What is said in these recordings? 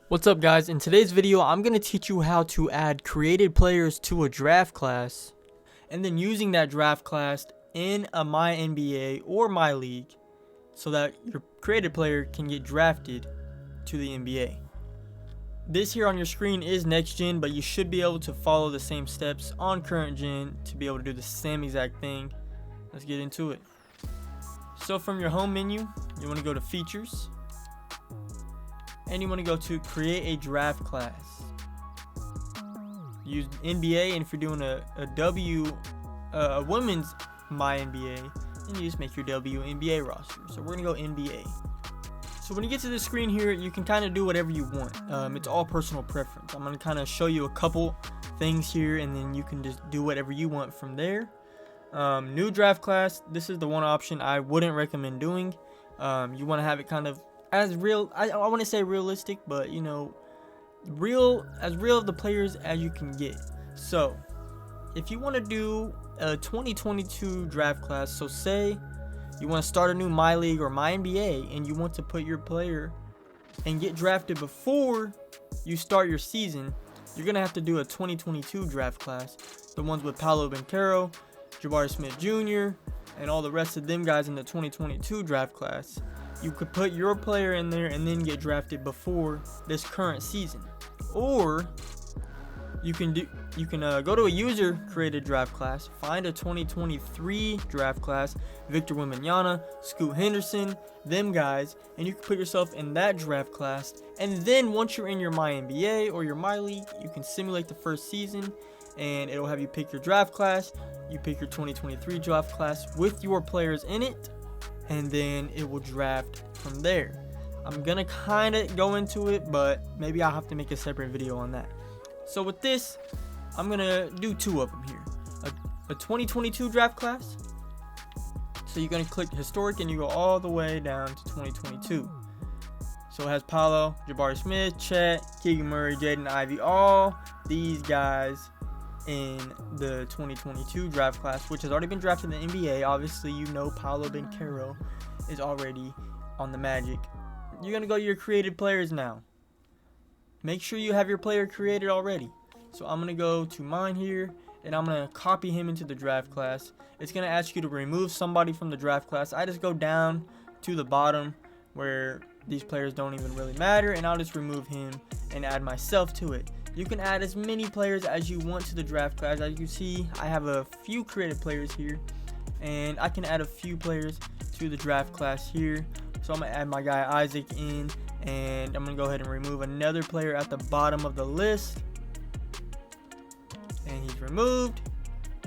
What's up, guys? In today's video I'm going to teach you how to add created players to a draft class and then using that draft class in a MyNBA or MyLeague so that your created player can get drafted to the NBA. This here on your screen is next gen, but you should be able to follow the same steps on current gen to be able to do the same exact thing. Let's get into it. So from your home menu, you want to go to features and you want to go to create a draft class. Use NBA, and if you're doing a women's MyNBA, then you just make your WNBA roster. So we're gonna go NBA. So when you get to the screen here, you can kind of do whatever you want. It's all personal preference. I'm gonna kind of show you a couple things here, and then you can just do whatever you want from there. New draft class. This is the one option I wouldn't recommend doing. You want to have it kind of as real, I want to say realistic, but you know, as real of the players as you can get. So if you want to do a 2022 draft class, so say you want to start a new MyLeague or MyNBA and you want to put your player and get drafted before you start your season, you're gonna have to do a 2022 draft class, the ones with Paolo Banchero, Jabari Smith Jr., and all the rest of them guys in the 2022 draft class. You could put your player in there and then get drafted before this current season. Or you can go to a user created draft class, find a 2023 draft class, Victor Wembanyama, Scoot Henderson, them guys, and you can put yourself in that draft class. And then once you're in your MyNBA or your MyLeague, you can simulate the first season and it'll have you pick your draft class. You pick your 2023 draft class with your players in it, and then it will draft from there. I'm gonna kind of go into it, but maybe I'll have to make a separate video on that. So with this, I'm gonna do two of them here. A 2022 draft class. So you're gonna click historic and you go all the way down to 2022. So it has Paolo, Jabari Smith, Chet, Keegan Murray, Jaden Ivey, all these guys in the 2022 draft class, which has already been drafted in the NBA. Obviously, you know Paolo Banchero is already on the Magic. You're going to go to your created players now. Make sure you have your player created already. So I'm going to go to mine here, and I'm going to copy him into the draft class. It's going to ask you to remove somebody from the draft class. I just go down to the bottom where these players don't even really matter, and I'll just remove him and add myself to it. You can add as many players as you want to the draft class. As you see, I have a few created players here, and I can add a few players to the draft class here. So I'm going to add my guy Isaac in, and I'm going to go ahead and remove another player at the bottom of the list. And he's removed.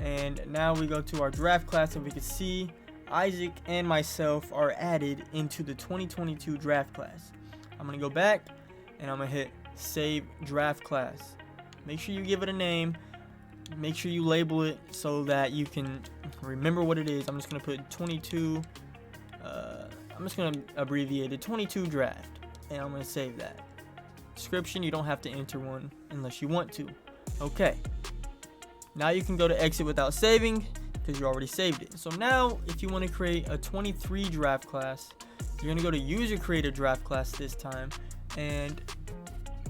And now we go to our draft class, and we can see Isaac and myself are added into the 2022 draft class. I'm going to go back, and I'm going to hit save draft class. Make sure you give it a name. Make sure you label it so that you can remember what it is. I'm just going to put 22. I'm just going to abbreviate it, 22 draft, and I'm going to save that. Description, you don't have to enter one unless you want to. Okay. Now you can go to exit without saving because you already saved it. So now if you want to create a 23 draft class, you're going to go to user created draft class this time, and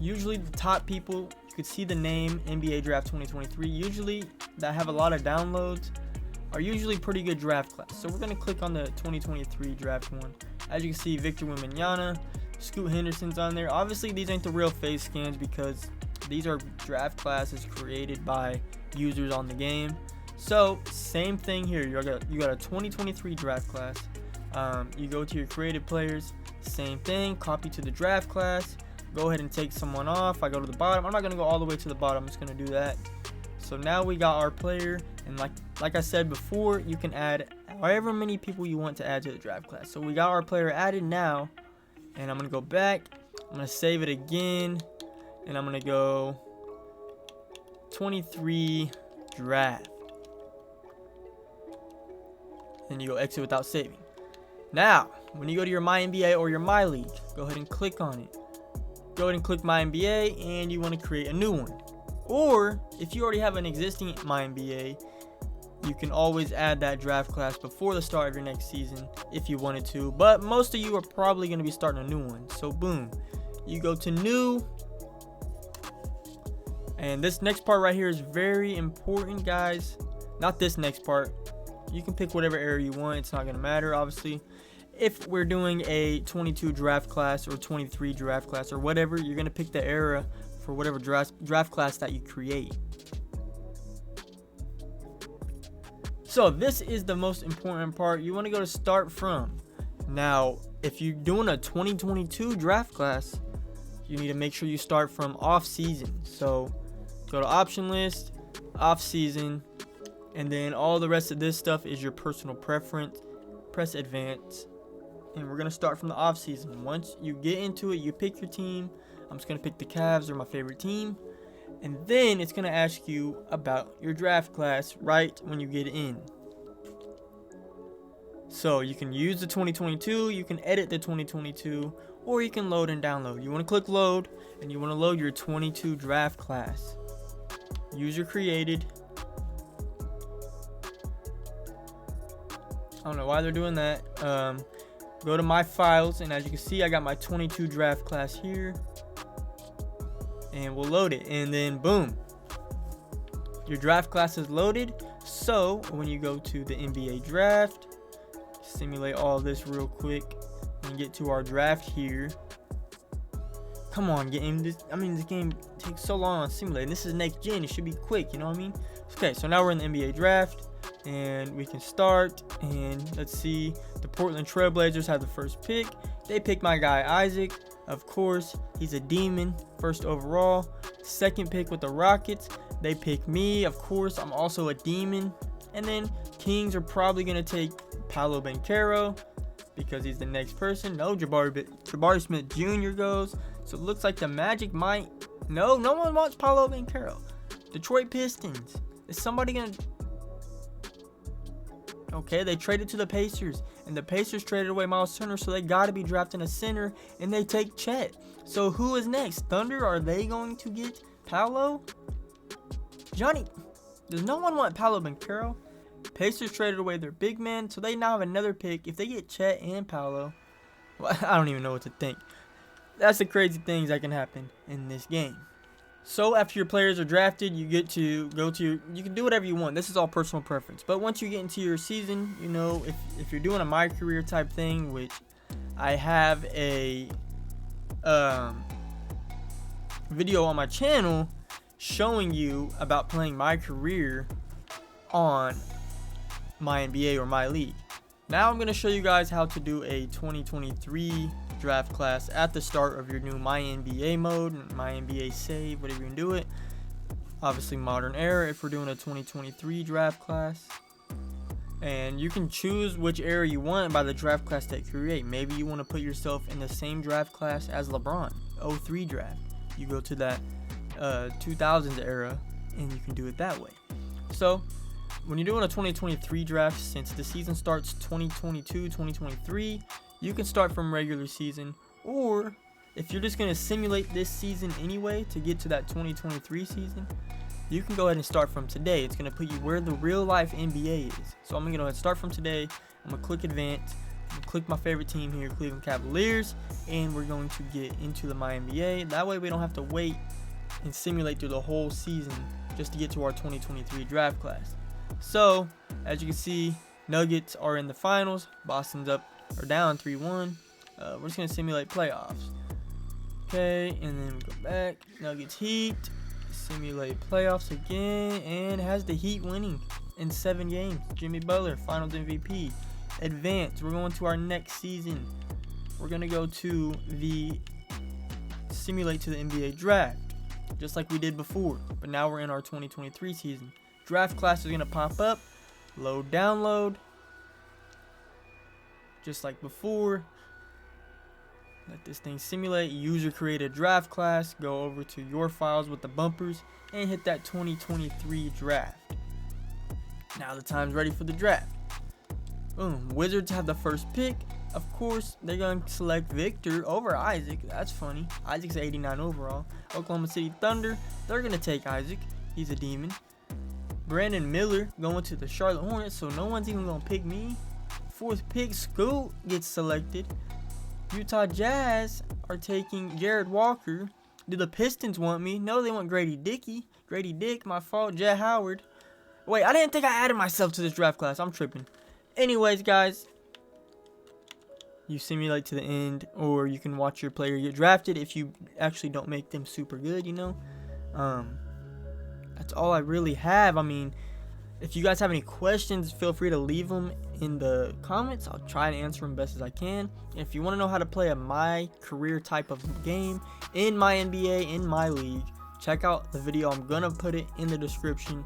usually the top people, you could see the name NBA Draft 2023, usually that have a lot of downloads are usually pretty good draft class. So we're going to click on the 2023 draft one. As you can see, Victor Wembanyama, Scoot Henderson's on there. Obviously these ain't the real face scans because these are draft classes created by users on the game. So same thing here, you got a 2023 draft class. You go to your created players, same thing, copy to the draft class. Go ahead and take someone off. I go to the bottom. I'm not going to go all the way to the bottom. I'm just going to do that. So now we got our player. And like I said before, you can add however many people you want to add to the draft class. So we got our player added now. And I'm going to go back. I'm going to save it again. And I'm going to go 23 draft. And you go exit without saving. Now, when you go to your MyNBA or your MyLeague, go ahead and click on it. Go ahead and click MyNBA, and you want to create a new one. Or if you already have an existing MyNBA, you can always add that draft class before the start of your next season if you wanted to, but most of you are probably going to be starting a new one. So boom, you go to new, And this next part right here is very important, guys. Not this next part. You can pick whatever era you want. It's not going to matter, obviously. If we're doing a 22 draft class or 23 draft class or whatever, you're going to pick the era for whatever draft class that you create. So this is the most important part. You want to go to start from. Now, if you're doing a 2022 draft class, you need to make sure you start from off season. So go to option list, off season, and then all the rest of this stuff is your personal preference. Press advance, and we're gonna start from the off season. Once you get into it, you pick your team. I'm just gonna pick the Cavs, they're my favorite team. And then it's gonna ask you about your draft class right when you get in. So you can use the 2022, you can edit the 2022, or you can load and download. You wanna click load, and you wanna load your 22 draft class. User created. I don't know why they're doing that. Go to my files, and as you can see, I got my 22 draft class here, and we'll load it, and then boom, your draft class is loaded. So when you go to the NBA draft, simulate all this real quick and get to our draft here. Come on, game. This game takes so long on simulating. This is next gen. It should be quick, you know what I mean? Okay, so now we're in the NBA draft, and we can start. And let's see, the Portland Trailblazers have the first pick. They pick my guy Isaac. Of course, he's a demon. First overall. Second pick with the Rockets. They pick me. Of course, I'm also a demon. And then Kings are probably gonna take Paolo Banchero because he's the next person. No, Jabari Smith Jr. goes. So it looks like the Magic might. No one wants Paolo Banchero. Detroit Pistons. Is somebody gonna? Okay, they traded to the Pacers, and the Pacers traded away Miles Turner, so they got to be drafting a center, and they take Chet. So who is next? Thunder? Are they going to get Paolo? Johnny, does no one want Paolo Banchero? Pacers traded away their big man, so they now have another pick. If they get Chet and Paolo, well, I don't even know what to think. That's the crazy things that can happen in this game. So after your players are drafted, you get to you can do whatever you want. This is all personal preference. But once you get into your season, you know, if you're doing a My Career type thing, which I have a video on my channel showing you about playing My Career on MyNBA or MyLeague. Now I'm going to show you guys how to do a 2023 draft class at the start of your new MyNBA mode, MyNBA save, whatever you can do it. Obviously modern era if we're doing a 2023 draft class. And you can choose which era you want by the draft class that you create. Maybe you want to put yourself in the same draft class as LeBron, 03 draft. You go to that 2000s era and you can do it that way. So when you're doing a 2023 draft, since the season starts 2022, 2023, you can start from regular season, or if you're just going to simulate this season anyway to get to that 2023 season, you can go ahead and start from today. It's going to put you where the real life NBA is. So I'm going to go ahead and start from today. I'm going to click advance. I'm going to click my favorite team here, Cleveland Cavaliers, and we're going to get into the MyNBA. That way we don't have to wait and simulate through the whole season just to get to our 2023 draft class. So as you can see, Nuggets are in the finals. Boston's down 3-1. We're just going to simulate playoffs. Okay, and then we go back. Nuggets Heat. Simulate playoffs again. And has the Heat winning in 7 games. Jimmy Butler, finals MVP. Advance. We're going to our next season. We're going to go to the simulate to the NBA draft. Just like we did before. But now we're in our 2023 season. Draft class is going to pop up. Load, download. Just like before. Let this thing simulate. User create a draft class. Go over to your files with the bumpers and hit that 2023 draft. Now the time's ready for the draft. Boom. Wizards have the first pick. Of course, they're going to select Victor over Isaac. That's funny. Isaac's 89 overall. Oklahoma City Thunder, they're going to take Isaac. He's a demon. Brandon Miller going to the Charlotte Hornets, so no one's even going to pick me. 4th pick, Scoot gets selected. Utah Jazz are taking Jared Walker. Do the Pistons want me? No, they want Grady Dick, my fault. Jet Howard. Wait, I didn't think I added myself to this draft class. I'm tripping. Anyways, guys, you simulate to the end, or you can watch your player get drafted if you actually don't make them super good, you know. That's all I really have. I mean, if you guys have any questions, feel free to leave them in the comments. I'll try to answer them best as I can. And if you want to know how to play a My Career type of game in MyNBA, in MyLeague, check out the video. I'm going to put it in the description.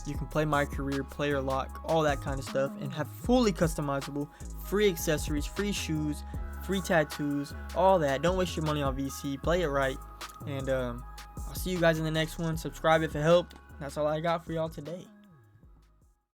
You can play My Career, player lock, all that kind of stuff, and have fully customizable, free accessories, free shoes, free tattoos, all that. Don't waste your money on VC. Play it right. And I'll see you guys in the next one. Subscribe if it helped. That's all I got for y'all today.